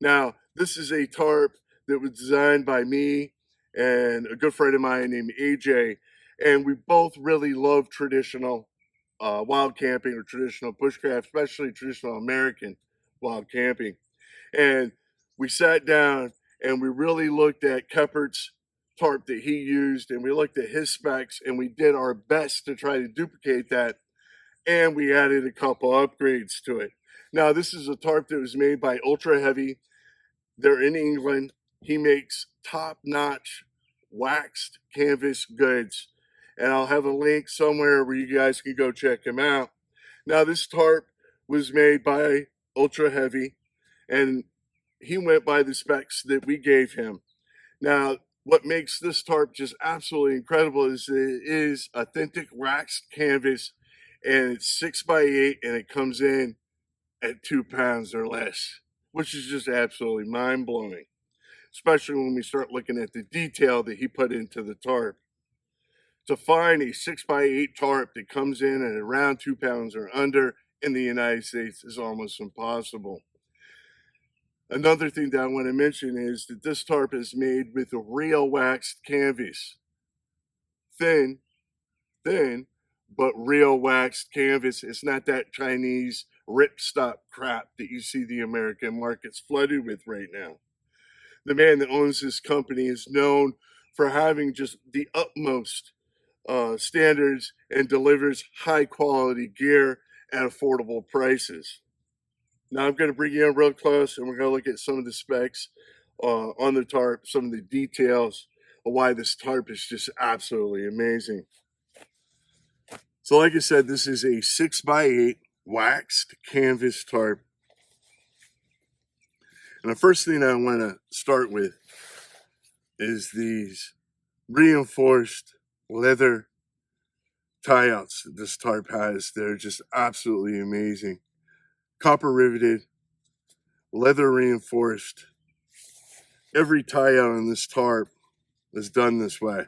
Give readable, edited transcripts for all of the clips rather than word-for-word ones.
Now, this is a tarp that was designed by me and a good friend of mine named AJ, and we both really love traditional wild camping or traditional bushcraft, especially traditional American wild camping. And we sat down and we really looked at Keppert's tarp that he used, and we looked at his specs, and we did our best to try to duplicate that, and we added a couple upgrades to it. Now, this is a tarp that was made by Ultra Heavy. They're in England. He makes top-notch waxed canvas goods, and I'll have a link somewhere where you guys can go check him out. Now, this tarp was made by Ultra Heavy, and he went by the specs that we gave him. Now, what makes this tarp just absolutely incredible is it is authentic waxed canvas, and it's 6x8, and it comes in at 2 pounds or less, which is just absolutely mind blowing, especially when we start looking at the detail that he put into the tarp. To find a 6x8 tarp that comes in at around 2 pounds or under in the United States is almost impossible. Another thing that I want to mention is that this tarp is made with a real waxed canvas. Thin, thin, but real waxed canvas. It's not that Chinese ripstop crap that you see the American markets flooded with right now. The man that owns this company is known for having just the utmost standards and delivers high quality gear at affordable prices. Now I'm going to bring you in real close, and we're going to look at some of the specs on the tarp, some of the details of why this tarp is just absolutely amazing. So like I said, this is a 6x8 waxed canvas tarp. And the first thing I want to start with is these reinforced leather tie-outs that this tarp has. They're just absolutely amazing. Copper riveted, leather reinforced. Every tie-out on this tarp is done this way.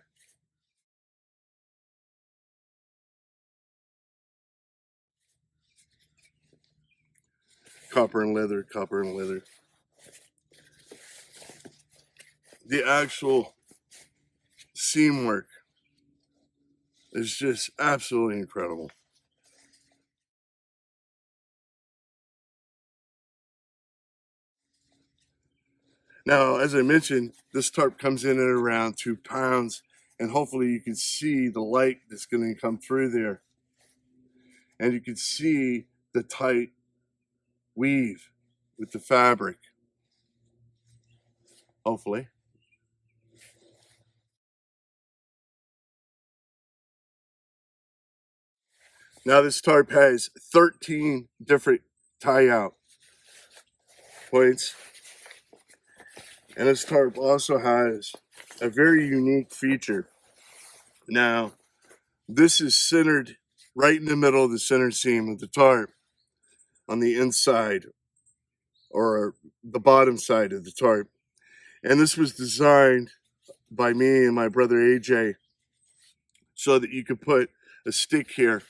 Copper and leather, copper and leather. The actual seam work is just absolutely incredible. Now, as I mentioned, this tarp comes in at around 2 pounds, and hopefully you can see the light that's going to come through there. And you can see the tight weave with the fabric, hopefully. Now, this tarp has 13 different tie-out points, and this tarp also has a very unique feature. Now, this is centered right in the middle of the center seam of the tarp on the inside or the bottom side of the tarp. And this was designed by me and my brother AJ so that you could put a stick here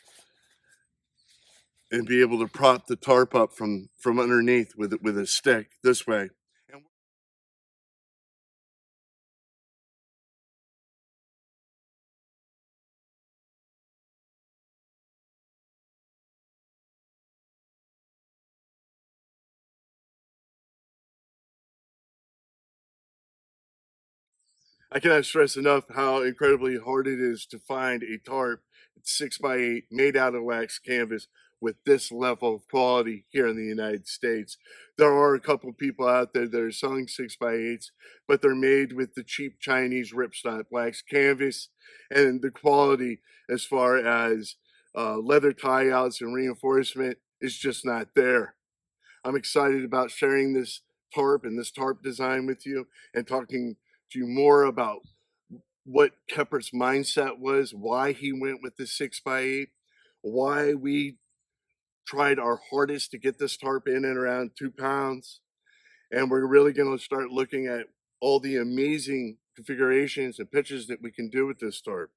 and be able to prop the tarp up from underneath with a stick this way. And I cannot stress enough how incredibly hard it is to find a tarp 6x8 made out of wax canvas with this level of quality here in the United States. There are a couple people out there that are selling 6x8s, but they're made with the cheap Chinese ripstop wax canvas, and the quality as far as leather tie outs and reinforcement is just not there. I'm excited about sharing this tarp and this tarp design with you and talking to you more about what Keppert's mindset was, why he went with the 6x8, why we tried our hardest to get this tarp in at around 2 pounds. And we're really going to start looking at all the amazing configurations and pitches that we can do with this tarp.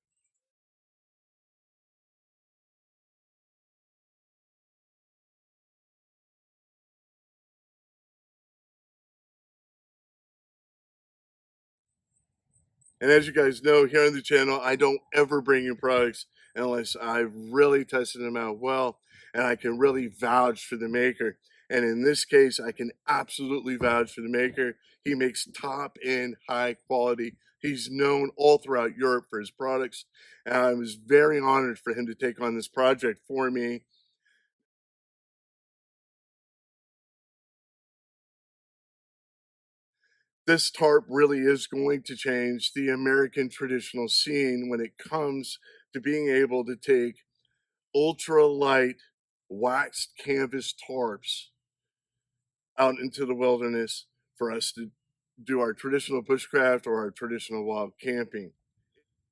And as you guys know, here on the channel, I don't ever bring in products unless I've really tested them out well and I can really vouch for the maker. And in this case, I can absolutely vouch for the maker. He makes top end, high quality. He's known all throughout Europe for his products. And I was very honored for him to take on this project for me. This tarp really is going to change the American traditional scene when it comes to being able to take ultra light waxed canvas tarps out into the wilderness for us to do our traditional bushcraft or our traditional wild camping.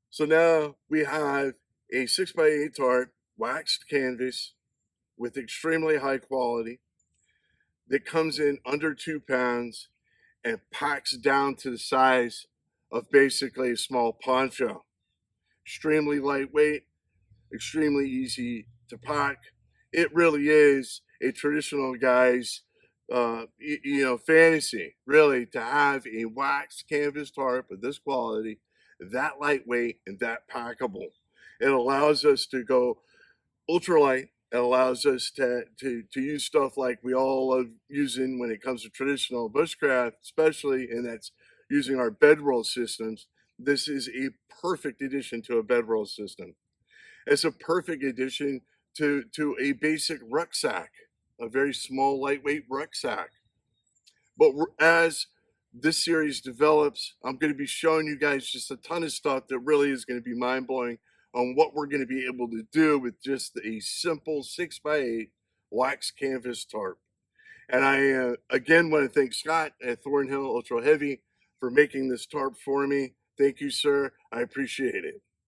So now we have a 6x8 tarp, waxed canvas with extremely high quality that comes in under 2 pounds and packs down to the size of basically a small poncho. Extremely lightweight, extremely easy to pack. It really is a traditional guy's, fantasy, really, to have a waxed canvas tarp of this quality, that lightweight, and that packable. It allows us to go ultralight. It allows us to use stuff like we all love using when it comes to traditional bushcraft, especially, and that's using our bedroll systems. This is a perfect addition to a bedroll system. It's a perfect addition to a basic rucksack, a very small, lightweight rucksack. But as this series develops, I'm going to be showing you guys just a ton of stuff that really is going to be mind blowing on what we're going to be able to do with just a simple 6x8 wax canvas tarp. And I again want to thank Scott at Thornhill Ultra Heavy for making this tarp for me. Thank you, sir. I appreciate it.